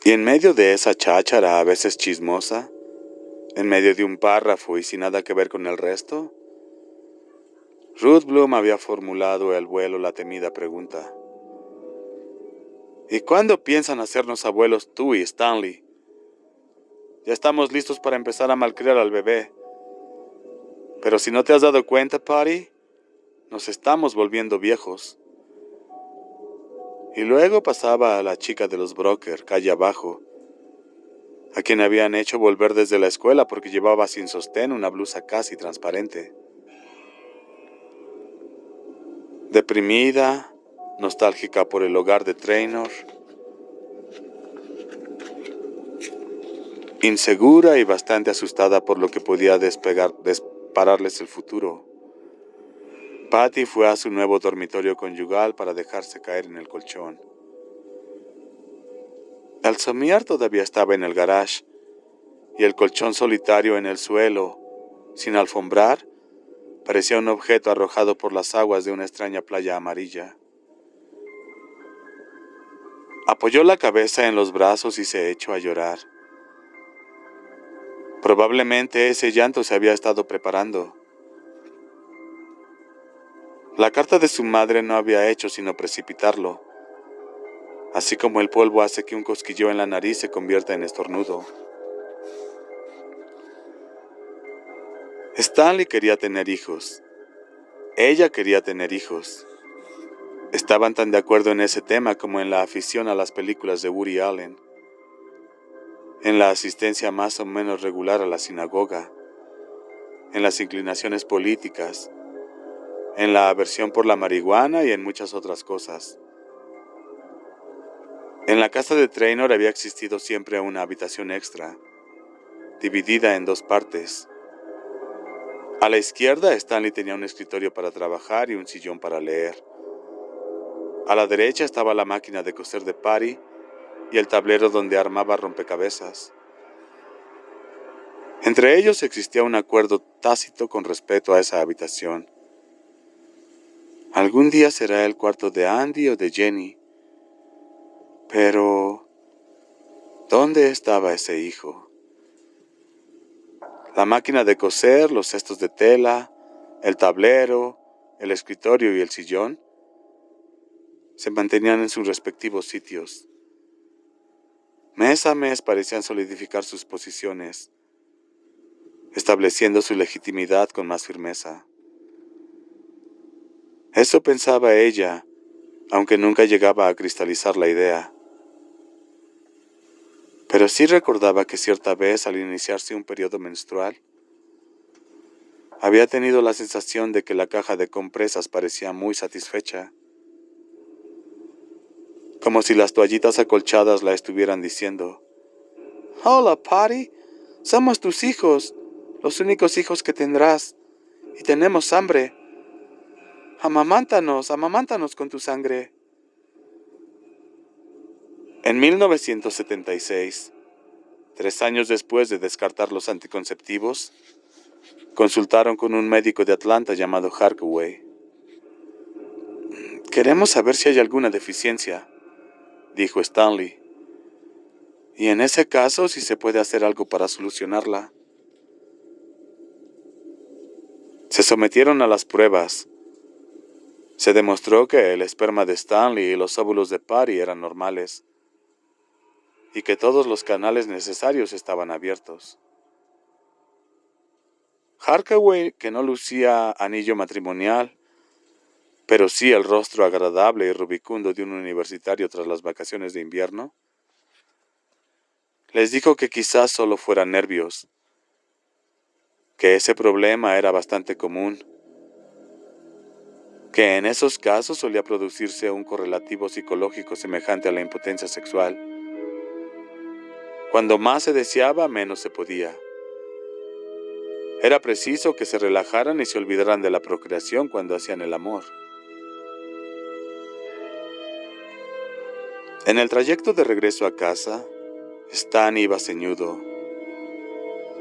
Y en medio de esa cháchara, a veces chismosa, en medio de un párrafo y sin nada que ver con el resto, Ruth Bloom había formulado al vuelo la temida pregunta: ¿y cuándo piensan hacernos abuelos tú y Stanley? Ya estamos listos para empezar a malcriar al bebé. Pero si no te has dado cuenta, Patty, nos estamos volviendo viejos. Y luego pasaba a la chica de los Broker, calle abajo, a quien habían hecho volver desde la escuela porque llevaba sin sostén una blusa casi transparente. Deprimida, nostálgica por el hogar de Traynor, insegura y bastante asustada por lo que podía dispararles el futuro, Patty fue a su nuevo dormitorio conyugal para dejarse caer en el colchón. El somier todavía estaba en el garage, y el colchón solitario en el suelo, sin alfombrar, parecía un objeto arrojado por las aguas de una extraña playa amarilla. Apoyó la cabeza en los brazos y se echó a llorar. Probablemente ese llanto se había estado preparando. La carta de su madre no había hecho sino precipitarlo, así como el polvo hace que un cosquilleo en la nariz se convierta en estornudo. Stanley quería tener hijos. Ella quería tener hijos. Estaban tan de acuerdo en ese tema como en la afición a las películas de Woody Allen, en la asistencia más o menos regular a la sinagoga, en las inclinaciones políticas, en la aversión por la marihuana y en muchas otras cosas. En la casa de Traynor había existido siempre una habitación extra, dividida en dos partes. A la izquierda, Stanley tenía un escritorio para trabajar y un sillón para leer. A la derecha estaba la máquina de coser de Patty y el tablero donde armaba rompecabezas. Entre ellos existía un acuerdo tácito con respecto a esa habitación. Algún día será el cuarto de Andy o de Jenny. Pero ¿dónde estaba ese hijo? La máquina de coser, los cestos de tela, el tablero, el escritorio y el sillón se mantenían en sus respectivos sitios. Mes a mes parecían solidificar sus posiciones, estableciendo su legitimidad con más firmeza. Eso pensaba ella, aunque nunca llegaba a cristalizar la idea. Pero sí recordaba que cierta vez, al iniciarse un periodo menstrual, había tenido la sensación de que la caja de compresas parecía muy satisfecha, como si las toallitas acolchadas la estuvieran diciendo: «Hola, Patty, somos tus hijos, los únicos hijos que tendrás, y tenemos hambre. Amamántanos con tu sangre». En 1976, 3 años después de descartar los anticonceptivos, consultaron con un médico de Atlanta llamado Harkaway. «Queremos saber si hay alguna deficiencia», dijo Stanley, «y en ese caso si se puede hacer algo para solucionarla». Se sometieron a las pruebas. Se demostró que el esperma de Stanley y los óvulos de Patty eran normales, y que todos los canales necesarios estaban abiertos. Harkaway, que no lucía anillo matrimonial, pero sí el rostro agradable y rubicundo de un universitario tras las vacaciones de invierno, les dijo que quizás solo fueran nervios, que ese problema era bastante común, que en esos casos solía producirse un correlativo psicológico semejante a la impotencia sexual. Cuando más se deseaba, menos se podía. Era preciso que se relajaran y se olvidaran de la procreación cuando hacían el amor. En el trayecto de regreso a casa, Stan iba ceñudo.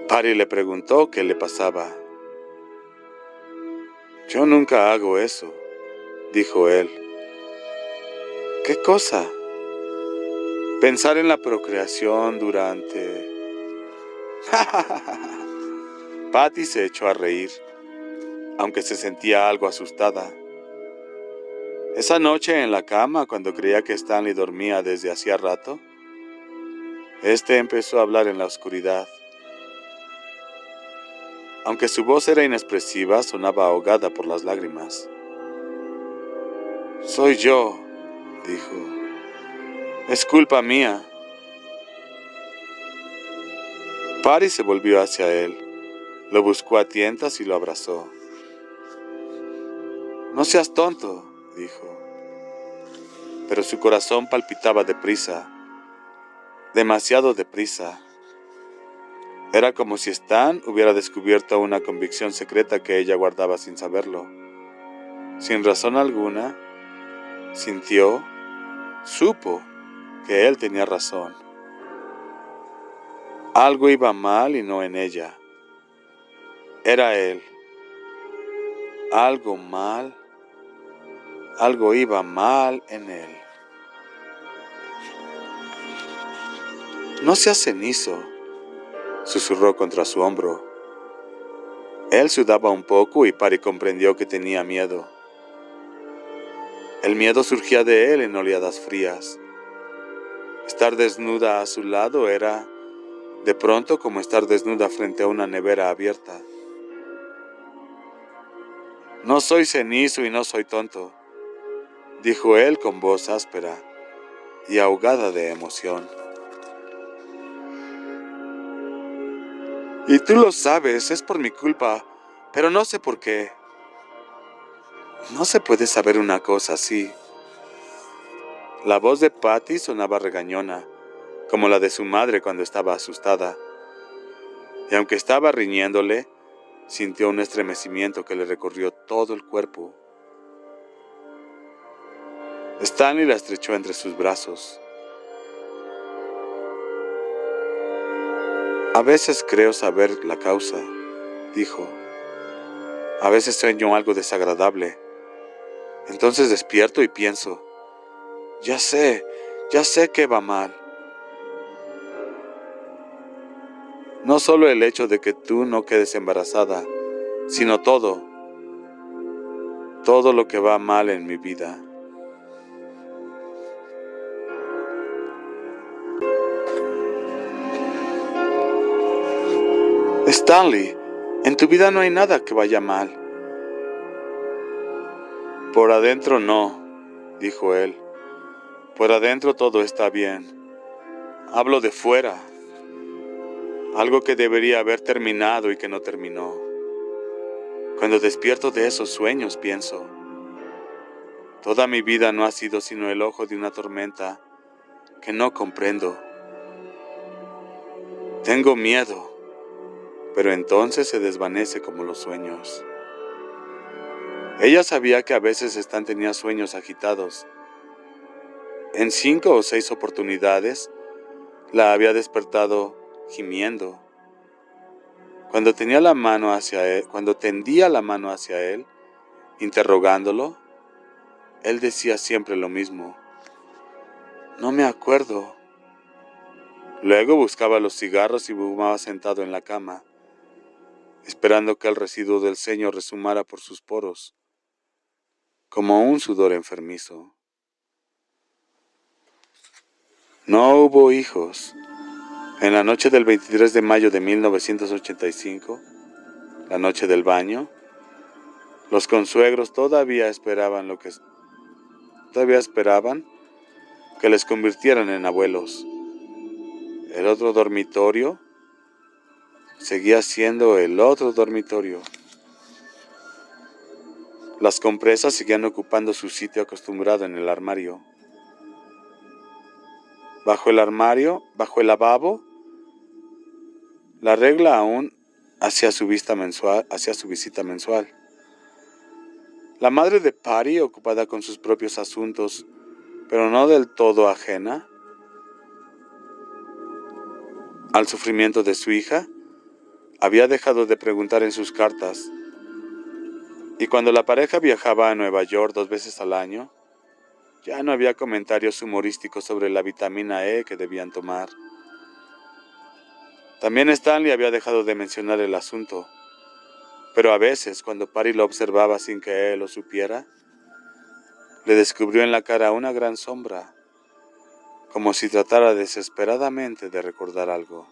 Patty le preguntó qué le pasaba. «Yo nunca hago eso», dijo él. «¿Qué cosa?» Pensar en la procreación durante... Patty se echó a reír, aunque se sentía algo asustada. Esa noche en la cama, cuando creía que Stanley dormía desde hacía rato, este empezó a hablar en la oscuridad. Aunque su voz era inexpresiva, sonaba ahogada por las lágrimas. «Soy yo», dijo. «Es culpa mía». Patty se volvió hacia él, lo buscó a tientas y lo abrazó. «No seas tonto», dijo. Pero su corazón palpitaba deprisa, demasiado deprisa. Era como si Stan hubiera descubierto una convicción secreta que ella guardaba sin saberlo. Sin razón alguna, supo que él tenía razón. Algo iba mal y no en ella. Era él. Algo iba mal en él. «No seas cenizo», susurró contra su hombro. Él sudaba un poco y Patty comprendió que tenía miedo. El miedo surgía de él en oleadas frías. Estar desnuda a su lado era, de pronto, como estar desnuda frente a una nevera abierta. «No soy cenizo y no soy tonto», dijo él con voz áspera y ahogada de emoción. «Y tú lo sabes, es por mi culpa, pero no sé por qué». «No se puede saber una cosa así». La voz de Patty sonaba regañona, como la de su madre cuando estaba asustada. Y aunque estaba riñéndole, sintió un estremecimiento que le recorrió todo el cuerpo. Stanley la estrechó entre sus brazos. «A veces creo saber la causa», dijo. «A veces sueño algo desagradable. Entonces despierto y pienso, ya sé que va mal. No solo el hecho de que tú no quedes embarazada, sino todo lo que va mal en mi vida». «Stanley, en tu vida no hay nada que vaya mal». «Por adentro no», dijo él. «Por adentro todo está bien. Hablo de fuera. Algo que debería haber terminado y que no terminó. Cuando despierto de esos sueños pienso, toda mi vida no ha sido sino el ojo de una tormenta que no comprendo. Tengo miedo, pero entonces se desvanece como los sueños». Ella sabía que a veces Stan tenía sueños agitados. En 5 o 6 oportunidades la había despertado gimiendo. Cuando tendía la mano hacia él, interrogándolo, él decía siempre lo mismo: «No me acuerdo». Luego buscaba los cigarros y fumaba sentado en la cama, esperando que el residuo del sueño resumara por sus poros, como un sudor enfermizo. No hubo hijos. En la noche del 23 de mayo de 1985, la noche del baño, los consuegros todavía esperaban que les convirtieran en abuelos. El otro dormitorio seguía siendo el otro dormitorio. Las compresas seguían ocupando su sitio acostumbrado en el armario. Bajo el lavabo, la regla aún hacía su visita mensual. La madre de Patty, ocupada con sus propios asuntos, pero no del todo ajena al sufrimiento de su hija, había dejado de preguntar en sus cartas, y cuando la pareja viajaba a Nueva York 2 veces al año, Ya no había comentarios humorísticos sobre la vitamina E que debían tomar. También Stanley había dejado de mencionar el asunto, pero a veces, cuando Patty lo observaba sin que él lo supiera, le descubrió en la cara una gran sombra, como si tratara desesperadamente de recordar algo.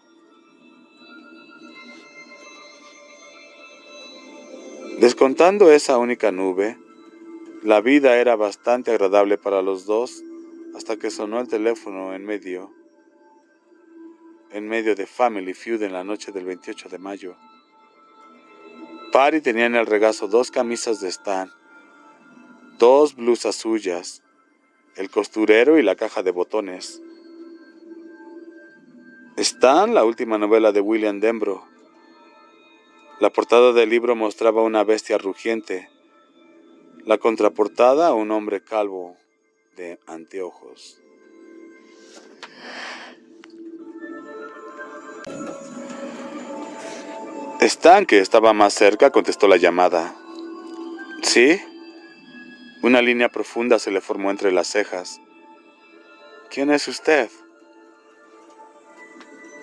Descontando esa única nube, la vida era bastante agradable para los dos hasta que sonó el teléfono en medio de Family Feud en la noche del 28 de mayo. Patty tenía en el regazo 2 camisas de Stan, 2 blusas suyas, el costurero y la caja de botones. Stan, la última novela de William Denbrough. La portada del libro mostraba una bestia rugiente. La contraportada, un hombre calvo de anteojos. Stan, que estaba más cerca, contestó la llamada. ¿Sí? Una línea profunda se le formó entre las cejas. ¿Quién es usted?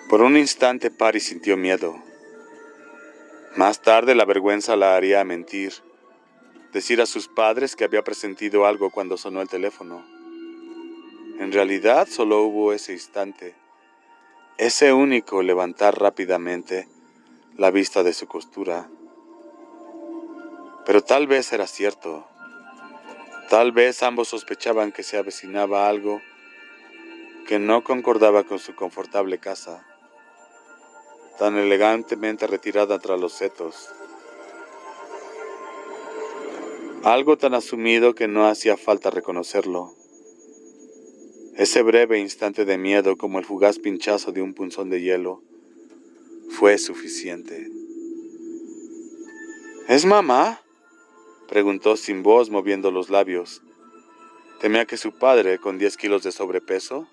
Por un instante Patty sintió miedo. Más tarde la vergüenza la haría mentir, decir a sus padres que había presentido algo cuando sonó el teléfono. En realidad solo hubo ese instante, ese único levantar rápidamente la vista de su costura. Pero tal vez era cierto. Tal vez ambos sospechaban que se avecinaba algo que no concordaba con su confortable casa, tan elegantemente retirada tras los setos. Algo tan asumido que no hacía falta reconocerlo. Ese breve instante de miedo, como el fugaz pinchazo de un punzón de hielo, fue suficiente. ¿Es mamá?, preguntó sin voz, moviendo los labios. Temía que su padre, con 10 kilos de sobrepeso,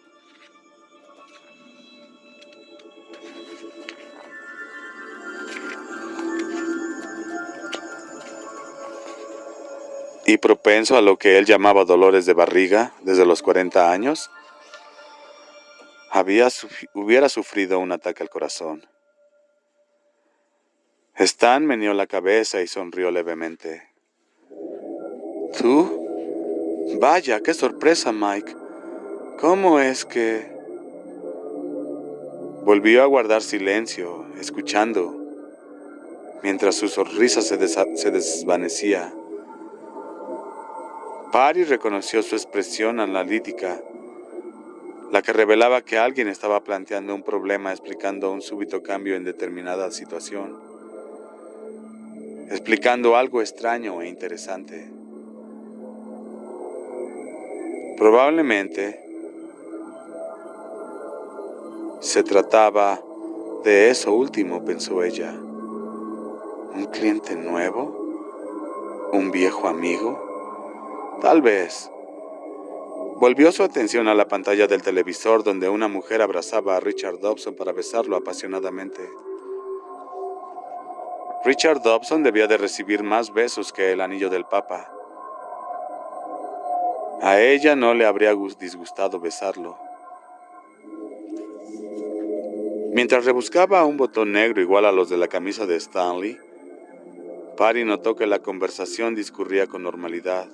y propenso a lo que él llamaba dolores de barriga desde los 40 años, hubiera sufrido un ataque al corazón. Stan meneó la cabeza y sonrió levemente. ¿Tú? Vaya, qué sorpresa, Mike. ¿Cómo es que...? Volvió a guardar silencio, escuchando, mientras su sonrisa se desvanecía. Patty reconoció su expresión analítica, la que revelaba que alguien estaba planteando un problema explicando un súbito cambio en determinada situación, explicando algo extraño e interesante. Probablemente se trataba de eso último, pensó ella. ¿Un cliente nuevo? ¿Un viejo amigo? Tal vez. Volvió su atención a la pantalla del televisor donde una mujer abrazaba a Richard Dobson para besarlo apasionadamente. Richard Dobson debía de recibir más besos que el anillo del Papa. A ella no le habría disgustado besarlo. Mientras rebuscaba un botón negro igual a los de la camisa de Stanley, Patty notó que la conversación discurría con normalidad.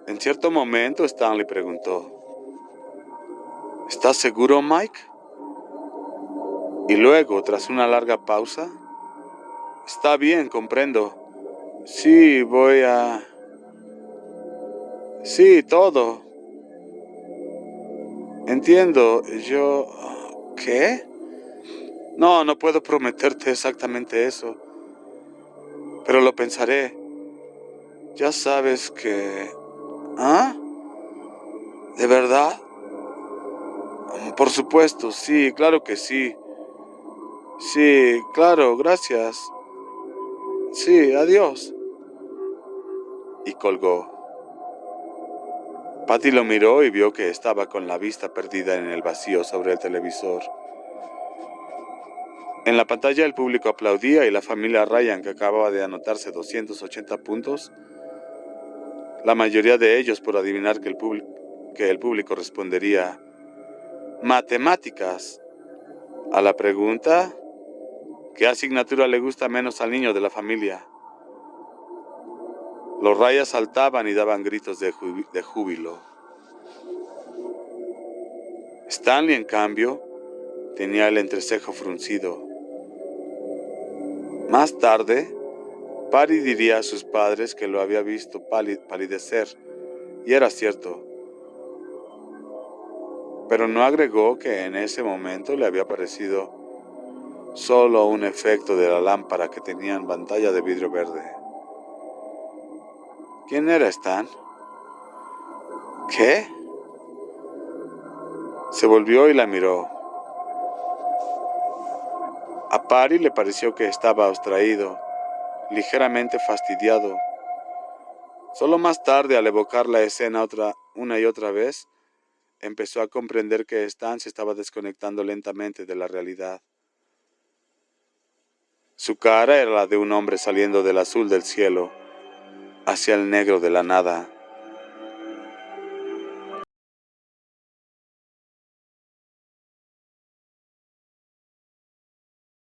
En cierto momento Stanley preguntó: ¿Estás seguro, Mike? Y luego, tras una larga pausa: Está bien, comprendo. Sí, voy a... Sí, todo. Entiendo, yo... ¿Qué? No, no puedo prometerte exactamente eso, pero lo pensaré. Ya sabes que... ¿Ah? ¿De verdad? Por supuesto, sí, claro que sí. Sí, claro, gracias. Sí, adiós. Y colgó. Patty lo miró y vio que estaba con la vista perdida en el vacío sobre el televisor. En la pantalla el público aplaudía y la familia Ryan, que acababa de anotarse 280 puntos, La mayoría de ellos por adivinar que el público respondería matemáticas a la pregunta ¿qué asignatura le gusta menos al niño de la familia? Los rayas saltaban y daban gritos de júbilo. Stanley, en cambio, tenía el entrecejo fruncido. Más tarde, Patty diría a sus padres que lo había visto palidecer, y era cierto. Pero no agregó que en ese momento le había parecido solo un efecto de la lámpara que tenía en pantalla de vidrio verde. ¿Quién era Stan? ¿Qué? Se volvió y la miró. A Patty le pareció que estaba abstraído, ligeramente fastidiado. Solo más tarde, al evocar la escena una y otra vez, empezó a comprender que Stan se estaba desconectando lentamente de la realidad. Su cara era la de un hombre saliendo del azul del cielo hacia el negro de la nada.